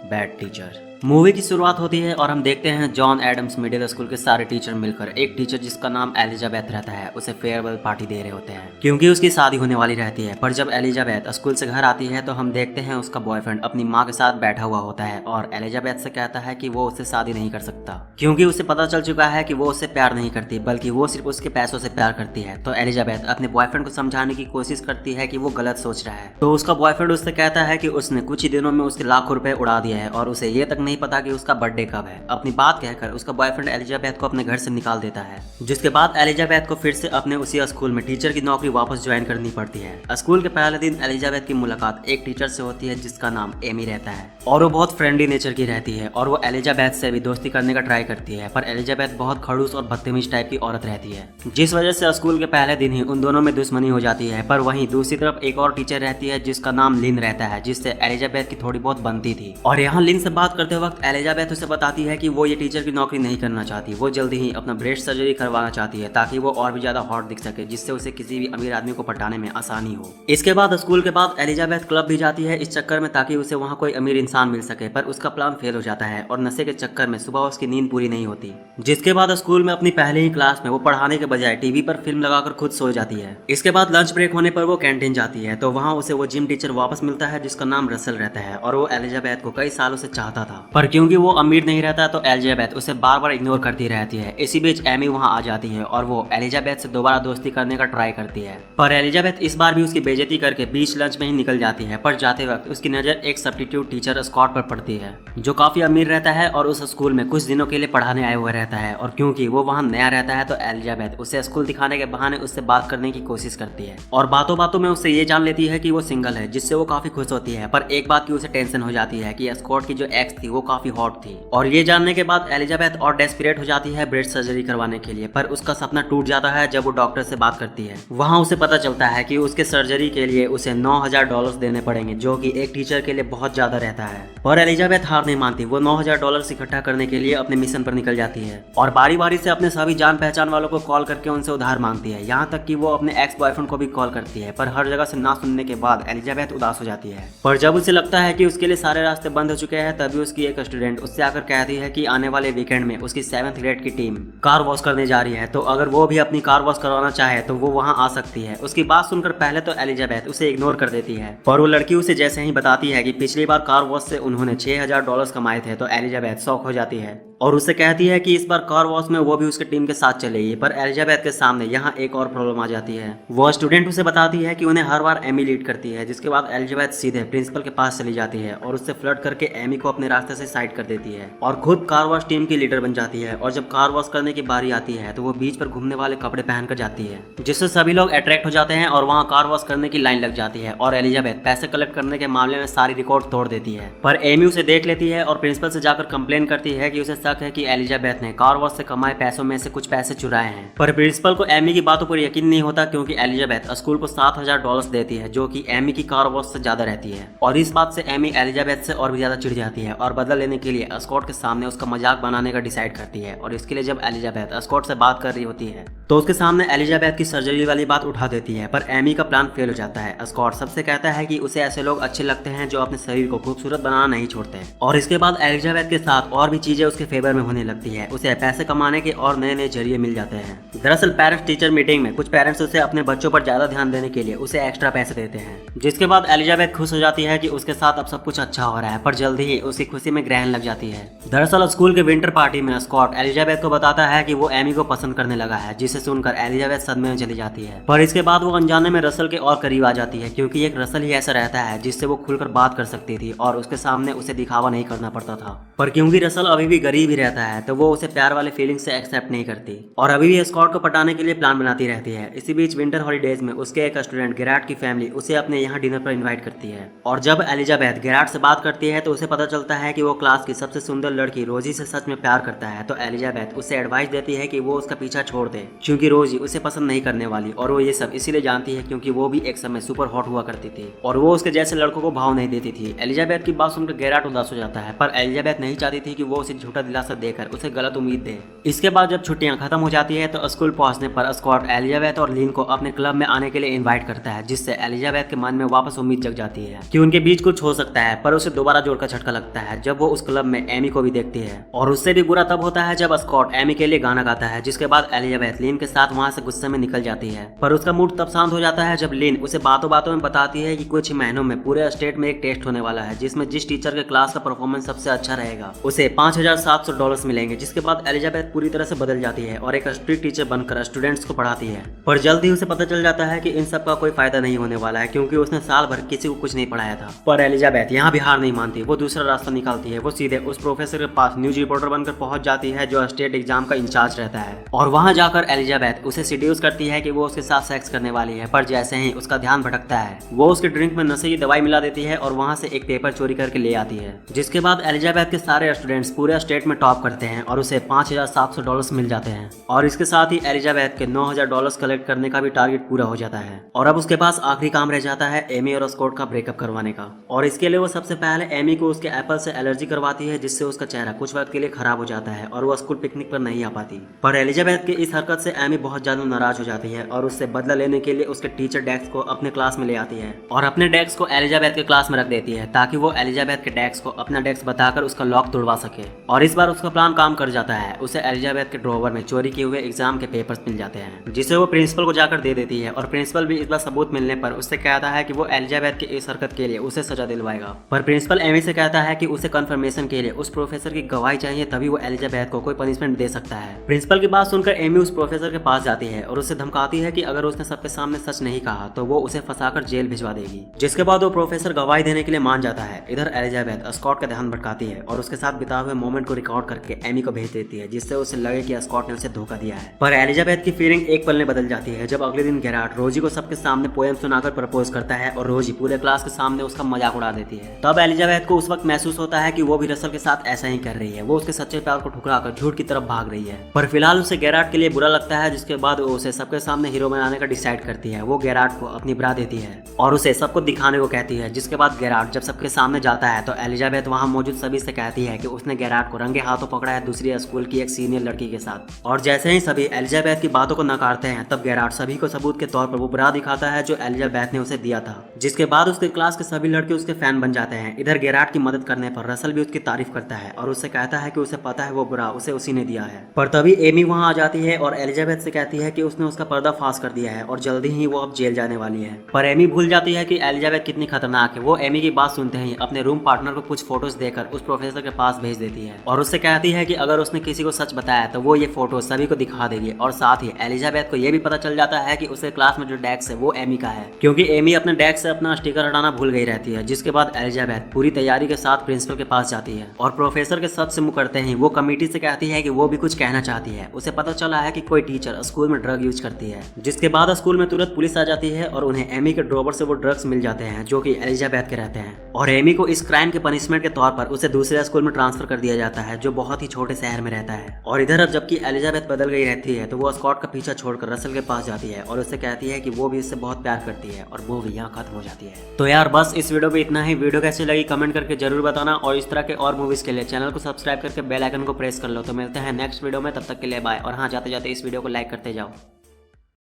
Bad teacher. Movie की शुरुआत होती है और हम देखते हैं जॉन एडम्स मिडिल स्कूल के सारे टीचर मिलकर एक टीचर जिसका नाम एलिजाबेथ रहता है उसे फेयरवेल पार्टी दे रहे होते हैं क्योंकि उसकी शादी होने वाली रहती है। पर जब एलिजाबेथ स्कूल से घर आती है तो हम देखते हैं उसका बॉयफ्रेंड अपनी माँ के साथ बैठा हुआ होता है और एलिजाबेथ से कहता है कि वो उससे शादी नहीं कर सकता क्योंकि उसे पता चल चुका है कि वो उससे प्यार नहीं करती बल्कि वो सिर्फ उसके पैसों से प्यार करती है। तो एलिजाबेथ अपने बॉयफ्रेंड को समझाने की कोशिश करती है कि वो गलत सोच रहा है। तो उसका बॉयफ्रेंड उससे कहता है कि उसने कुछ ही दिनों में उसके लाखों रुपए उड़ा दिया है और उसे ये तक नहीं पता कि उसका बर्थडे कब है। अपनी बात कहकर उसका बॉयफ्रेंड एलिजाबेथ को अपने घर से निकाल देता है, जिसके बाद एलिजाबेथ को फिर से अपने उसी स्कूल में टीचर की नौकरी वापस ज्वाइन करनी पड़ती है। स्कूल के पहले दिन एलिजाबेथ की मुलाकात एक टीचर से होती है जिसका नाम एमी रहता है और वो बहुत फ्रेंडली नेचर की रहती है और वो एलिजाबेथ से भी दोस्ती करने का ट्राई करती है। पर एलिजाबेथ बहुत खड़ूस और बदतमीज टाइप की औरत रहती है, जिस वजह से स्कूल के पहले दिन ही उन दोनों में दुश्मनी हो जाती है। पर वहीं दूसरी तरफ एक और टीचर रहती है जिसका नाम लिन रहता है, जिससे एलिजाबेथ की थोड़ी बहुत बनती थी। और यहाँ लिन से बात करते वक्त एलिजाबेथ उसे बताती है कि वो ये टीचर की नौकरी नहीं करना चाहती, वो जल्दी ही अपना ब्रेस्ट सर्जरी करवाना चाहती है ताकि वो और भी ज्यादा हॉट दिख सके, जिससे उसे किसी भी अमीर आदमी को पटाने में आसानी हो। इसके बाद स्कूल के बाद एलिजाबेथ क्लब भी जाती है इस चक्कर में ताकि उसे वहाँ कोई अमीर इंसान मिल सके। पर उसका प्लान फेल हो जाता है और नशे के चक्कर में सुबह उसकी नींद पूरी नहीं होती, जिसके बाद स्कूल में अपनी पहले ही क्लास में वो पढ़ाने के बजाय टीवी पर फिल्म लगाकर खुद सो जाती है। इसके बाद लंच ब्रेक होने पर वो कैंटीन जाती है तो वहाँ उसे वो जिम टीचर वापस मिलता है जिसका नाम रसल रहता है और वो एलिजाबेथ को कई सालों से चाहता था। पर क्योंकि वो अमीर नहीं रहता तो एलिजाबेथ उसे बार बार इग्नोर करती रहती है। इसी बीच एमी वहाँ आ जाती है और वो एलिजाबेथ से दोबारा दोस्ती करने का ट्राई करती है, पर एलिजाबेथ इस बार भी उसकी बेइज्जती करके बीच लंच में ही निकल जाती है। पर जाते वक्त उसकी नजर एक सब्स्टिट्यूट टीचर स्कॉट पर पड़ती है जो काफी अमीर रहता है और उस स्कूल में कुछ दिनों के लिए पढ़ाने आया हुआ रहता है। और क्योंकि वो वहाँ नया रहता है तो एलिजाबेथ उसे स्कूल दिखाने के बहाने उससे बात करने की कोशिश करती है और बातों बातों में उससे ये जान लेती है कि वो सिंगल है, जिससे वो काफी खुश होती है। पर एक बात की उसे टेंशन हो जाती है कि स्कॉट की जो एक्स थी वो काफी हॉट थी और ये जानने के बाद एलिजाबेथ और डेस्परेट हो जाती है ब्रेस्ट सर्जरी करवाने के लिए। पर उसका सपना टूट जाता है जब वो डॉक्टर से बात करती है। वहाँ उसे पता चलता है कि उसके सर्जरी के लिए उसे $9,000 देने पड़ेंगे, जो कि एक टीचर के लिए बहुत ज्यादा रहता है। और एलिजाबेथ हार नहीं मानती, वो $9,000 इकट्ठा करने के लिए अपने मिशन पर निकल जाती है और बारी बारी से अपने सभी जान पहचान वालों को कॉल करके उनसे उधार मांगती है। यहाँ तक कि वो अपने एक्स बॉयफ्रेंड को भी कॉल करती है। पर हर जगह से ना सुनने के बाद एलिजाबेथ उदास हो जाती है। पर जब उसे लगता है कि उसके लिए सारे रास्ते बंद हो चुके हैं तभी उसकी एक स्टूडेंट उससे आकर कहती है कि आने वाले वीकेंड में उसकी 7th ग्रेड की टीम कार वॉश करने जा रही है, तो अगर वो भी अपनी कार वॉश करवाना चाहे तो वो वहाँ आ सकती है। उसकी बात सुनकर पहले तो एलिजाबेथ उसे इग्नोर कर देती है, पर वो लड़की उसे जैसे ही बताती है कि पिछली बार कार वॉश से उन्होंने $6,000 कमाए थे तो एलिजाबेथ शॉक हो जाती है और उससे कहती है कि इस बार कार वॉश में वो भी उसके टीम के साथ चलेगी। पर एलिजाबेथ के सामने यहाँ एक और प्रॉब्लम आ जाती है। वो स्टूडेंट उसे बताती है कि उन्हें हर बार एमी लीड करती है, जिसके बाद एलिजाबेथ सीधे प्रिंसिपल के पास चली जाती है और उससे फ्लर्ट करके एमी को अपने रास्ते से साइड कर देती है और खुद कार वॉश टीम की लीडर बन जाती है। और जब कार वॉश करने की बारी आती है तो वो बीच पर घूमने वाले कपड़े पहनकर जाती है, जिससे सभी लोग अट्रैक्ट हो जाते हैं और वहाँ कार वॉश करने की लाइन लग जाती है और एलिजाबेथ पैसे कलेक्ट करने के मामले में सारी रिकॉर्ड तोड़ देती है। पर एमी उसे देख लेती है और प्रिंसिपल से जाकर कंप्लेन करती है कि उसे शक है कि एलिजाबेथ ने कार वॉश से कमाए पैसों में से कुछ पैसे चुराए हैं। पर प्रिंसिपल को एमी की बातों पर यकीन नहीं होता क्योंकि एलिजाबेथ स्कूल को $7,000 देती है, जो कि एमी की कार वॉश से ज्यादा रहती है। और इस बात से एमी एलिजाबेथ से और भी ज्यादा चिढ़ जाती है और बदला लेने के लिए स्कॉट के सामने उसका मजाक बनाने का डिसाइड करती है। और इसके लिए जब एलिजाबेथ स्कॉट से बात कर रही होती है तो उसके सामने एलिजाबेथ की सर्जरी वाली बात उठा देती है। पर एमी का प्लान फेल हो जाता है। स्कॉट सबसे कहता है कि उसे ऐसे लोग अच्छे लगते हैं जो अपने शरीर को खूबसूरत बनाना नहीं छोड़ते। और इसके बाद एलिजाबेथ के साथ और भी चीजें उसके फेवर में होने लगती है, उसे पैसे कमाने के और नए नए जरिए मिल जाते हैं। दरअसल पेरेंट्स टीचर मीटिंग में कुछ पेरेंट्स उसे अपने बच्चों पर ज्यादा ध्यान देने के लिए उसे एक्स्ट्रा पैसे देते हैं, जिसके बाद एलिजाबेथ खुश हो जाती है कि उसके साथ अब सब कुछ अच्छा हो रहा है। पर जल्दी ही उसकी खुशी में ग्रहण लग जाती है। दरअसल स्कूल के विंटर पार्टी में स्कॉट एलिजाबेथ को बताता है कि वो एमी को पसंद करने लगा है, जिसे सुनकर एलिजाबेथ सदमे में चली जाती है। पर इसके बाद वो अनजाने में रसल के और करीब आ जाती है क्योंकि एक रसल ही ऐसा रहता है जिससे वो खुलकर बात कर सकती थी और उसके सामने उसे दिखावा नहीं करना पड़ता था। पर क्योंकि रसल अभी भी गरीब ही रहता है तो वो उसे प्यार वाले फीलिंग से एक्सेप्ट नहीं करती और अभी भी स्कॉट को पटाने के लिए प्लान बनाती रहती है। इसी बीच विंटर हॉलीडेज में उसके एक स्टूडेंट गेराट की फैमिली उसे अपने यहाँ डिनर पर इनवाइट करती है और जब एलिजाबेथ गेराट से बात करती है तो उसे पता चलता है कि वो क्लास की सबसे सुंदर लड़की रोजी से सच में प्यार करता है। तो एलिजाबेथ उसे एडवाइस देती है कि वो उसका पीछा छोड़ दे क्योंकि रोजी उसे पसंद नहीं करने वाली और वो ये सब इसीलिए जानती है क्योंकि वो भी एक समय सुपर हॉट हुआ करती थी और वो उसके जैसे लड़कों को भाव नहीं देती थी। एलिजाबेथ की बात सुनकर गेराट उदास हो जाता है, पर एलिजाबेथ नहीं चाहती थी कि वो उसे झूठा दिलासा देकर उसे गलत उम्मीद दे। इसके बाद जब छुट्टियां खत्म हो जाती है तो स्कूल पहुंचने पर स्कॉट एलिजाबेथ और लिन को अपने क्लब में आने के लिए इन्वाइट करता है, जिससे एलिजाबेथ के मन में वापस उम्मीद जग जाती है कि उनके बीच कुछ हो सकता है। पर उसे दोबारा जोर का झटका लगता है जब वो उस क्लब में एमी को भी देखती है, और उससे भी बुरा तब होता है जब स्कॉट एमी के लिए गाना गाता है। जिसके बाद एलिजाबेथ लिन के साथ वहां से गुस्से में निकल जाती है, पर उसका मूड तब शांत हो जाता है जब लिन उसे बातों बातों में बताती है कि कुछ ही महीनों में पूरे स्टेट में एक टेस्ट होने वाला है, जिसमें जिस टीचर के क्लास का परफॉर्मेंस सबसे अच्छा रहेगा उसे $5,700 मिलेंगे। जिसके बाद एलिजाबेथ पूरी तरह से बदल जाती है और एक स्ट्रिक्ट टीचर बनकर स्टूडेंट्स को पढ़ाती है। पर जल्द ही उसे पता चल जाता है कि इन सब का कोई फायदा नहीं होने वाला है, क्योंकि उसने साल भर किसी को कुछ नहीं पढ़ाया था। पर एलिजाबेथ यहाँ भी हार नहीं मानती, वो दूसरा रास्ता निकालती है। वो सीधे उस प्रोफेसर के पास न्यूज रिपोर्टर बनकर पहुंच जाती है जो स्टेट एग्जाम का इंचार्ज रहता है, और वहां जाकर एलिजाबेथ उसे सीड्यूस करती है कि वो उसके साथ सेक्स करने वाली है। पर जैसे ही उसका ध्यान भटकता है वो उसके ड्रिंक में नशे की दवाई मिला देती है और वहां से एक पेपर चोरी करके ले आती है। जिसके बाद एलिजाबेथ के सारे स्टूडेंट्स पूरे स्टेट में टॉप करते हैं और उसे $5,700 मिल जाते हैं, और इसके साथ ही एलिजाबेथ के $9,000 कलेक्ट करने का भी टारगेट पूरा हो जाता है। और अब उसके पास आखिरी काम रह जाता है एमी और स्कॉट का ब्रेकअप करवाने का, और इसके लिए वो सबसे पहले एमी को उसके एप्पल से एलर्जी करवाती है, जिससे उसका चेहरा कुछ वक्त के लिए खराब हो जाता है और वो स्कूल पिकनिक पर नहीं आ पाती। पर एलिजाबेथ की इस हरकत से एमी बहुत ज्यादा नाराज हो जाती है और उससे बदला लेने के लिए उसके टीचर डेस्क को अपने क्लास में ले आती है और अपने डेस्क को एलिजाबेथ के क्लास में रख देती है, ताकि वो एलिजाबेथ के डेस्क को अपना डेस्क बताकर उसका लॉक तोड़वा सके। और इस बार उसका प्लान काम कर जाता है। उसे एलिजाबेथ के ड्रॉवर में चोरी किए हुए एग्जाम के पेपर्स मिल जाते हैं, जिसे वो प्रिंसिपल को जाकर दे देती है, और प्रिंसिपल भी इस बार सबूत मिलने पर उससे कहता है कि वो एलिजाबेथ की इस हरकत के लिए उसे सजा दिलवाएगा। पर प्रिंसिपल एमी से कहता है कि उसे कंफर्मेशन के लिए उस प्रोफेसर की गवाही चाहिए, तभी वो एलिजाबेथ को कोई पनिशमेंट दे सकता है। प्रिंसिपल की बात सुनकर एमी उस प्रोफेसर के पास जाती है और उसे धमकाती है कि अगर उसने सबके सामने सच नहीं कहा तो वो उसे फंसाकर जेल भिजवा देगी। जिसके बाद वो प्रोफेसर गवाही देने के लिए मान जाता है। इधर एलिजाबेथ स्कॉट का ध्यान भटकाती है और उसके साथ बिताए हुए मोमेंट को रिकॉर्ड करके एमी को भेज देती है, जिससे उसे लगे कि स्कॉट ने उसे धोखा दिया है। पर एलिजाबेथ की फीलिंग एक पल में बदल जाती है जब अगले दिन गेरार्ड रोजी को सबके सामने पोएम सुनाकर प्रपोज करता है और रोजी पूरे क्लास के सामने उसका मजाक उड़ा देती है। तब एलिजाबेथ को उस वक्त महसूस होता है कि वो भी रसल के साथ ऐसा ही कर रही है, वो उसके सच्चे प्यार को ठुकराकर झूठ की तरफ भाग रही है। पर फिलहाल उसे गेरार्ड के लिए बुरा लगता है, जिसके बाद वो उसे सबके सामने हीरो बनाने का डिसाइड करती है। वो गेरार्ड को अपनी ब्रा देती है और उसे सबको दिखाने को कहती है। जिसके बाद गेरार्ड जब सबके सामने जाता है तो एलिजाबेथ वहां मौजूद सभी से कहती है कि उसने गेरार्ड को रंगे हाथों पकड़ा है दूसरी स्कूल की एक सीनियर लड़की के साथ। और जैसे ही सभी एलिजाबेथ की बातों को नकारते हैं तब गेरार्ड सभी को सबूत के तौर पर वो ब्रा दिखाता है जो एलिजाबेथ ने उसे दिया था। जिसके बाद उसके क्लास के सभी लड़के उसके फैन बन जाते हैं। इधर गेरार्ड की मदद करने पर रसल भी उसकी तारीफ करता है और उससे कहता है कि उसे पता है वो ब्रा उसे उसी ने दिया है। पर तभी एमी वहां आ जाती है और एलिजाबेथ से कहती है कि उसने उसका पर्दाफाश कर दिया है और जल्दी ही वो अब जेल जाने वाली है। पर एमी भूल जाती है कि एलिजाबेथ कितनी खतरनाक है। वो एमी की बात सुनते ही अपने रूम पार्टनर को कुछ फोटोज देकर उस प्रोफेसर के पास भेज देती है और उससे कहती है कि अगर उसने किसी को सच बताया तो वो ये फोटो सभी को दिखा देगी। और साथ ही एलिजाबेथ को ये भी पता चल जाता है कि उसके क्लास में जो डेस्क है वो एमी का है, क्योंकि एमी अपने डेस्क से अपना स्टिकर हटाना भूल गई रहती है। जिसके बाद एलिजाबेथ पूरी तैयारी के साथ प्रिंसिपल के पास जाती है और प्रोफेसर के सच से मुंह करते ही वो कमेटी से कहती है कि वो भी कुछ कहना चाहती है। उसे पता चला है कि कोई टीचर स्कूल में ड्रग यूज करती है। जिसके बाद स्कूल में तुरंत पुलिस आ जाती है और उन्हें एमी के ड्रॉवर से वो ड्रग्स मिल जाते हैं जो कि एलिजाबेथ के रहते हैं। और एमी को इस क्राइम के पनिशमेंट के तौर पर उसे दूसरे स्कूल में ट्रांसफर कर दिया जाता है जो बहुत ही छोटे शहर में रहता है। और इधर अब जबकि एलिजाबेथ बदल गई रहती है तो वो स्कॉट का पीछा छोड़कर रसल के पास जाती है और उससे कहती है कि वो भी इससे बहुत प्यार करती है और वो भी यहाँ खत्म हो जाती है। तो यार बस इस वीडियो पे इतना ही। वीडियो कैसी लगी कमेंट करके जरूर बताना और इस तरह के और मूवीज के लिए चैनल को सब्सक्राइब करके बेल आइकन को प्रेस कर लो। तो मिलते हैं नेक्स्ट वीडियो में, तब तक के लिए बाय। और हाँ, जाते जाते इस वीडियो को लाइक करते जाओ।